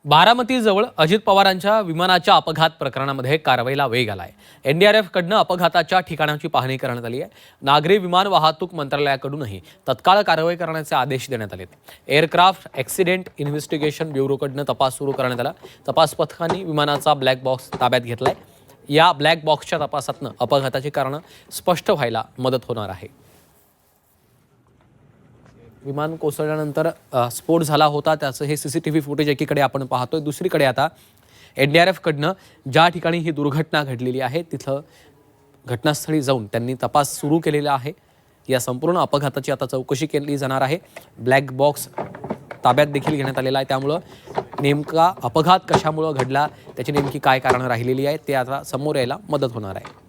बारामतीजवळ अजित पवारांच्या विमानाच्या अपघात प्रकरणामध्ये कारवाईला वेग आलाय. एनडीआरएफकडनं अपघाताच्या ठिकाणाची पाहणी करण्यात आली आहे. नागरी विमान वाहतूक मंत्रालयाकडूनही तत्काळ कारवाई करण्याचे आदेश देण्यात आले. एअरक्राफ्ट ॲक्सिडेंट इन्व्हेस्टिगेशन ब्युरोकडनं तपास सुरू करण्यात आला. तपास पथकाने विमानाचा ब्लॅक बॉक्स ताब्यात घेतलाय. या ब्लॅक बॉक्सच्या तपासातनं अपघाताची कारणं स्पष्ट व्हायला मदत होणार आहे. विमान कोसळल्यानंतर स्फोट झाला होता त्याचं हे सीसीटीव्ही फुटेज एकीकडे आपण पाहतोय. दुसरीकडे आता एनडीआरएफकडनं ज्या ठिकाणी ही दुर्घटना घडलेली आहे तिथं घटनास्थळी जाऊन त्यांनी तपास सुरू केलेला आहे. या संपूर्ण अपघाताची आता चौकशी केली जाणार आहे. ब्लॅक बॉक्स ताब्यात देखील घेण्यात आलेला आहे. त्यामुळं नेमका अपघात कशामुळं घडला, त्याची नेमकी काय कारणं राहिलेली आहेत ते आता समोर यायला मदत होणार आहे.